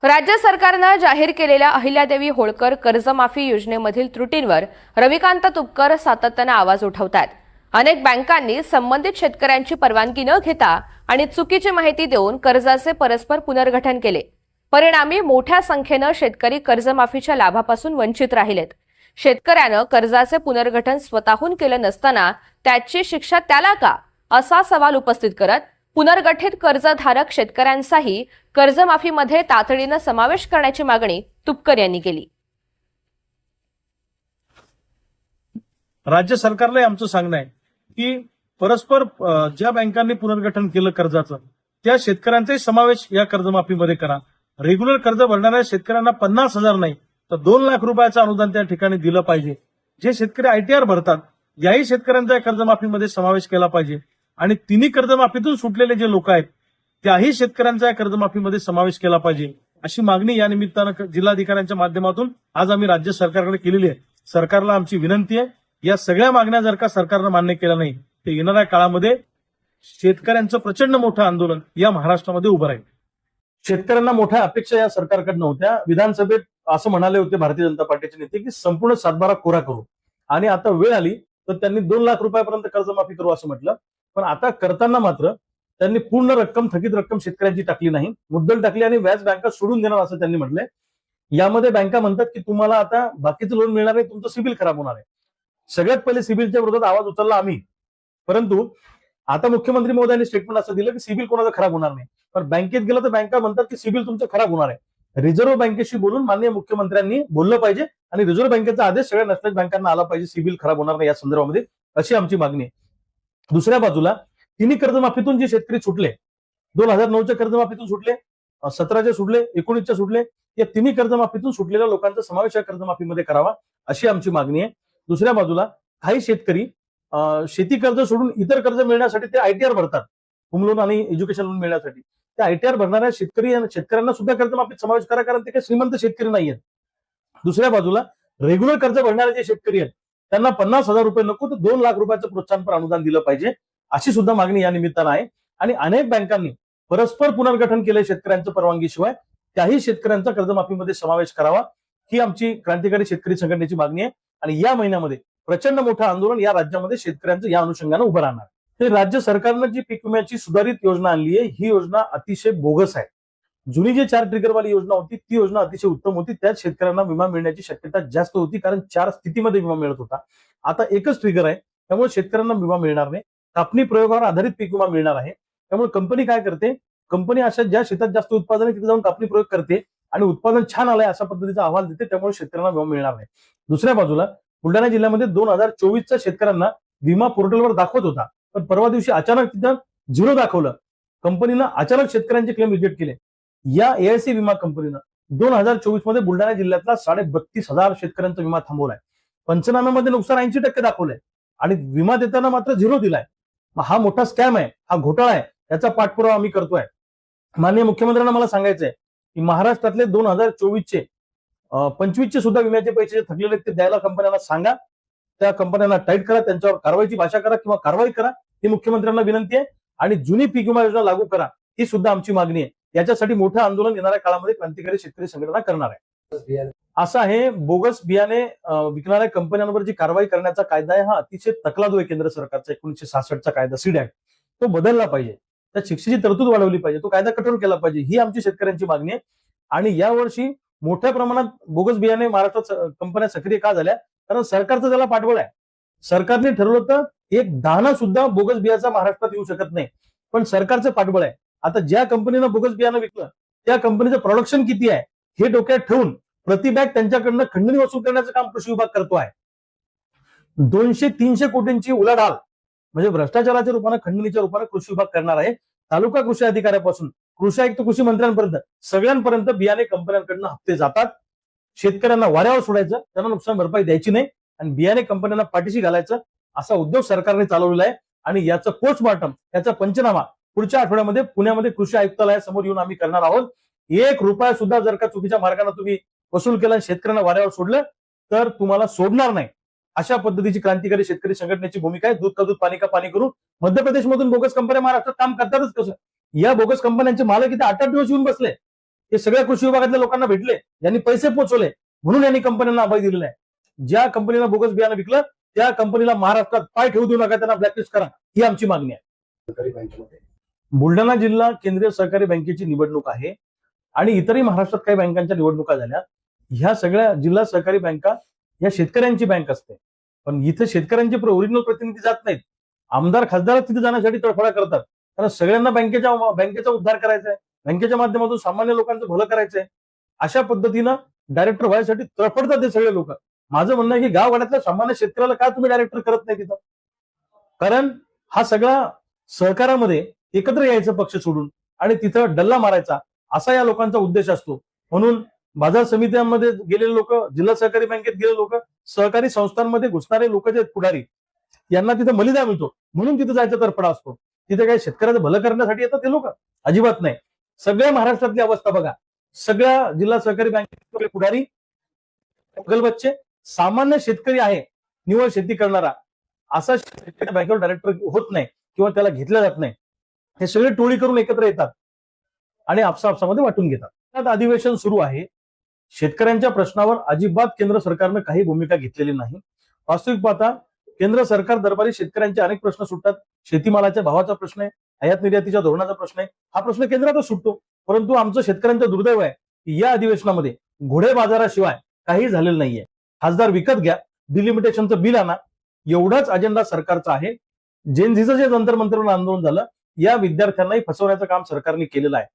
राज्य सरकारनं जाहीर केलेल्या अहिल्यादेवी होळकर कर्जमाफी योजनेमधील त्रुटींवर रविकांत तुपकर सातत्याने आवाज उठवतात। अनेक बँकांनी संबंधित शेतकऱ्यांची परवानगी न घेता आणि चुकीची माहिती देऊन कर्जाचे परस्पर पुनर्गठन केले। परिणामी मोठ्या संख्येने शेतकरी कर्जमाफीच्या लाभापासून वंचित राहिलेत। शेतकऱ्यानं कर्जाचे पुनर्गठन स्वतःहून केलं नसताना त्याची शिक्षा त्याला का, असा सवाल उपस्थित करत पुनर्गठित कर्जधारक शेतकऱ्यांचाही कर्जमाफीमध्ये तातडीने समावेश करण्याची मागणी तुपकर यांनी केली। राज्य सरकारला आमचं सांगणं आहे की परस्पर ज्या बँकांनी पुनर्गठन केलं कर्जाचं त्या शेतकऱ्यांचाही समावेश या कर्जमाफीमध्ये करा। रेग्युलर कर्ज भरणाऱ्या शेतकऱ्यांना 50,000 नाही तर 2 लाख रुपयाचं अनुदान त्या ठिकाणी दिलं पाहिजे। जे शेतकरी आयटीआर भरतात याही शेतकऱ्यांचा कर्जमाफीमध्ये समावेश केला पाहिजे आणि तिन्ही कर्जमाफीतून सुटलेले जे लोक आहेत त्याही शेतकऱ्यांचा कर्जमाफीमध्ये समावेश केला पाहिजे, अशी मागणी या निमित्तानं जिल्हाधिकाऱ्यांच्या माध्यमातून आज आम्ही राज्य सरकारकडे केलेली आहे। सरकारला आमची विनंती आहे, या सगळ्या मागण्या जर का सरकारनं मान्य केल्या नाही तर येणाऱ्या काळामध्ये शेतकऱ्यांचं प्रचंड मोठं आंदोलन या महाराष्ट्रामध्ये उभं राहील। शेतकऱ्यांना मोठ्या अपेक्षा या सरकारकडनं होत्या। विधानसभेत असं म्हणाले होते भारतीय जनता पार्टीचे नेते की संपूर्ण सातबारा कोरा करू, आणि आता वेळ आली तर त्यांनी 2 लाख रुपयापर्यंत कर्जमाफी करू असं म्हटलं। पण आता करताना मात्र त्यांनी पूर्ण रक्कम, थकीत रक्कम शेतकऱ्यांची टाकली नाही, मुद्दल टाकली आणि व्याज बँका सोडून देणार असं त्यांनी म्हटलंय। यामध्ये बँका म्हणतात की तुम्हाला आता बाकीचं लोन मिळणार आहे, तुमचं सिबिल खराब होणार आहे। सगळ्यात पहिले सिबिलच्या विरोधात आवाज उचलला आम्ही, परंतु आता मुख्यमंत्री महोदयांनी स्टेटमेंट असं दिलं की सिबिल कोणाचं खराब होणार नाही। पण बँकेत गेलं तर बँका म्हणतात की सिबिल तुमचं खराब होणार आहे। रिझर्व्ह बँकेशी बोलून माननीय मुख्यमंत्र्यांनी बोललं पाहिजे आणि रिझर्व्ह बँकेचा आदेश सगळ्या नॅशनल बँकांना आला पाहिजे, सिबिल खराब होणार नाही या संदर्भामध्ये, अशी आमची मागणी आहे। दुसऱ्या बाजूला तिन्ही कर्जमाफीतून जे शेतकरी सुटले, 2009च्या कर्जमाफीतून सुटले, 17चे सुटले, 19चे सुटले, या तिन्ही कर्जमाफीतून सुटलेल्या लोकांचा समावेश या कर्जमाफीमध्ये करावा, अशी आमची मागणी आहे। दुसऱ्या बाजूला काही शेतकरी शेती कर्ज सोडून इतर कर्ज मिळण्यासाठी ते आयटीआर भरतात, होम लोन आणि एज्युकेशन लोन मिळण्यासाठी। त्या आयटीआर भरणाऱ्या शेतकऱ्यांना सुद्धा कर्जमाफीत समावेश करा, कारण ते काही श्रीमंत शेतकरी नाही आहेत। दुसऱ्या बाजूला रेग्युलर कर्ज भरणारे जे शेतकरी आहेत त्यांना 50,000 रुपये नको तर 2 लाख रुपयाचं प्रोत्साहनपर अनुदान दिलं पाहिजे, अशी सुद्धा मागणी या निमित्तानं आहे। आणि अनेक बँकांनी परस्पर पुनर्गठन केले शेतकऱ्यांच्या परवानगीशिवाय, त्याही शेतकऱ्यांचा कर्जमाफीमध्ये समावेश करावा, ही आमची क्रांतिकारी शेतकरी संघटनेची मागणी आहे। आणि या महिन्यामध्ये प्रचंड मोठं आंदोलन या राज्यामध्ये शेतकऱ्यांचं या अनुषंगानं उभं राहणार। ते राज्य सरकारनं जी पीक विम्याची सुधारित योजना आणली आहे ही योजना अतिशय बोगस आहे। जुनी जी 4 ट्रिगरवाली योजना होती ती योजना अतिशय उत्तम होती, त्यात शेतकऱ्यांना विमा मिळण्याची शक्यता जास्त होती, कारण 4 स्थितीमध्ये विमा मिळत होता। आता एकच ट्रिगर आहे, त्यामुळे शेतकऱ्यांना विमा मिळणार नाही, कापणी प्रयोगावर आधारित पीक विमा मिळणार आहे। त्यामुळे कंपनी काय करते, कंपनी अशा ज्या शेतात जास्त उत्पादन आहे तिथे जाऊन कापणी प्रयोग करते आणि उत्पादन छान आलंय अशा पद्धतीचा अहवाल देते, त्यामुळे शेतकऱ्यांना विमा मिळणार नाही। दुसऱ्या बाजूला बुलढाणा जिल्ह्यामध्ये 2024च्या शेतकऱ्यांना विमा पोर्टलवर दाखवत होता, पण परवा दिवशी अचानक तिथं 0 दाखवलं। कंपनीनं अचानक शेतकऱ्यांचे क्लेम रिजेक्ट केले। या एआयसी विमा कंपनीनं 2024 मध्ये बुलढाणा जिल्ह्यातला 32,500 शेतकऱ्यांचा विमा थांबवलाय। पंचनाम्यामध्ये नुकसान 80% दाखवलंय आणि विमा देताना मात्र 0 दिलाय। हा मोठा स्कॅम आहे, हा घोटाळा आहे, याचा पाठपुरावा आम्ही करतोय। माननीय मुख्यमंत्र्यांना मला सांगायचंय की महाराष्ट्रातले 2024चे 25चे सुद्धा विम्याचे पैसे जे थकलेले ते द्यायला कंपन्यांना सांगा, त्या कंपन्यांना टाईट करा, त्यांच्यावर कारवाईची भाषा करा किंवा कारवाई करा, ही मुख्यमंत्र्यांना विनंती आहे। आणि जुनी पीक विमा योजना लागू करा, ही सुद्धा आमची मागणी आहे। याच्यासाठी मोठं आंदोलन येणाऱ्या काळामध्ये क्रांतिकारी शेतकरी संघटना करणार आहे। असं आहे, बोगस बियाणे विकणाऱ्या कंपन्यांवर जी कारवाई करण्याचा कायदा आहे हा अतिशय तकलादू आहे केंद्र सरकारचा। 1966चा कायदा सीड ऍक्ट तो बदलला पाहिजे, त्या शिक्षेची तरतूद वाढवली पाहिजे, तो कायदा कठोर केला पाहिजे, ही आमची शेतकऱ्यांची मागणी आहे। आणि यावर्षी मोठ्या प्रमाणात बोगस बियाणे महाराष्ट्रात कंपन्या सक्रिय का झाल्या, कारण सरकारचं त्याला पाठबळ आहे। सरकारने ठरवलं तर एक दाणा सुद्धा बोगस बियाचा महाराष्ट्रात येऊ शकत नाही, पण सरकारचं पाठबळ आहे। आता ज्या कंपनीनं बोगस बियाणं विकलं त्या कंपनीचं प्रोडक्शन किती आहे हे डोक्यात ठेवून प्रति बॅग त्यांच्याकडनं खंडणी वसूल करण्याचं काम कृषी विभाग करतो आहे। 200-300 कोटींची उलाढाल म्हणजे भ्रष्टाचाराच्या रूपानं, खंडणीच्या रूपानं कृषी विभाग करणार आहे। तालुका कृषी अधिकाऱ्यापासून कृषी आयुक्त, कृषी मंत्र्यांपर्यंत सगळ्यांपर्यंत बियाणे कंपन्यांकडनं हप्ते जातात। शेतकऱ्यांना वाऱ्यावर सोडायचं, त्यांना नुकसान भरपाई द्यायची नाही आणि बियाणे कंपन्यांना पाठीशी घालायचं, असा उद्योग सरकारने चालवलेला आहे। आणि याचं पोस्टमॉर्टम, याचा पंचनामा पुढच्या आठवड्यामध्ये पुण्यामध्ये कृषी आयुक्तालयासमोर येऊन आम्ही करणार आहोत। 1 रुपया सुद्धा जर का चुकीच्या मार्गाने तुम्ही वसूल केला आणि शेतकऱ्यांना वाऱ्यावर सोडलं तर तुम्हाला सोडणार नाही, अशा पद्धतीची क्रांतिकारी शेतकरी संघटनेची भूमिका आहे। दूध का दूध, पाणी का पाणी करून मध्य प्रदेशमधून बोगस कंपन्या महाराष्ट्रात काम करतातच कसं? या बोगस कंपन्यांचे मालक इथे 8-8 दिवस येऊन बसले, हे सगळ्या कृषी विभागातल्या लोकांना भेटले, यांनी पैसे पोचवले, म्हणून यांनी कंपन्यांना अभय दिलेला आहे. ज्या कंपनीला बोगस बियाणं विकलं त्या कंपनीला महाराष्ट्रात पाय ठेवू देऊ नका, त्यांना ब्लॅकलिस्ट करा, ही आमची मागणी आहे. बुलढाणा जिल्हा केंद्रीय सहकारी बँकेची निवडणूक आहे आणि इतरही महाराष्ट्रात काही बँकांच्या निवडणुका झाल्या. ह्या सगळ्या जिल्हा सहकारी बँका या शेतकऱ्यांची बँक असते, पण इथे शेतकऱ्यांचे ओरिजिनल प्रतिनिधी जात नाहीत. आमदार खासदार तिथे जाण्यासाठी तडफडा करतात, कारण सगळ्यांना बँकेचा उद्धार करायचा आहे, बँकेच्या माध्यमातून सामान्य लोकांचं भलं करायचं आहे. अशा पद्धतीनं डायरेक्टर व्हायसाठी तडफडतात ते सगळे लोक. माझं म्हणणं आहे की गावगाड्यातल्या सामान्य शेतकऱ्याला का तुम्ही डायरेक्टर करत नाही तिथं? कारण हा सगळा सहकारामध्ये एकत्र यायचं पक्ष सोडून आणि तिथं डल्ला मारायचा, असा या लोकांचा उद्देश असतो. म्हणून बाजार समित्यांमध्ये गेलेले लोक, जिल्हा सहकारी बँकेत गेलेले लोक, सहकारी संस्थांमध्ये घुसणारे लोक जे आहेत पुढारी, यांना तिथे मलिदा मिळतो म्हणून तिथे जायचा तडफडा असतो. तिथे काही शेतकऱ्याचं भलं करण्यासाठी येतात ते लोक? अजिबात नाही. सगळ्या महाराष्ट्रातली अवस्था बघा, सगळ्या जिल्हा सहकारी बँकेतले पुढारी बच्चे सामान्य शेतकरी आहे, निव्वळ शेती करणारा, असा शेतकरी बँकेवर डायरेक्टर होत नाही किंवा त्याला घेतलं जात नाही. हे सगळे टोळी करून एकत्र येतात आणि आपसामध्ये वाटून घेतात. अधिवेशन सुरू आहे. शेतकऱ्यांच्या प्रश्नावर अजिबात केंद्र सरकारनं काही भूमिका घेतलेली नाही. वास्तविक पाहता केंद्र सरकार दरबारी शेतकऱ्यांचे अनेक प्रश्न सुटतात. शेतीमालाच्या भावाचा प्रश्न आहे, आयात निर्यातीच्या धोरणाचा प्रश्न आहे, हा प्रश्न केंद्रातच सुटतो. परंतु आमचं शेतकऱ्यांचं दुर्दैव आहे की या अधिवेशनामध्ये घोडे बाजाराशिवाय काही झालेलं नाहीये. खासदार विकत घ्या, डिलिमिटेशनचं बिल आणा, एवढाच अजेंडा सरकारचा आहे. जेनझीचं जे जंतर मंतरवर आंदोलन झालं, या विद्यार्थ्यांनाही फसवण्याचं काम सरकारने केलेलं आहे.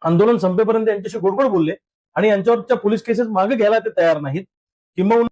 आंदोलन संपेपर्यंत यांच्याशी गोडगोड बोलले आणि यांच्यावरच्या पोलीस केसेस मागे घ्यायला ते तयार नाहीत. किंबहुना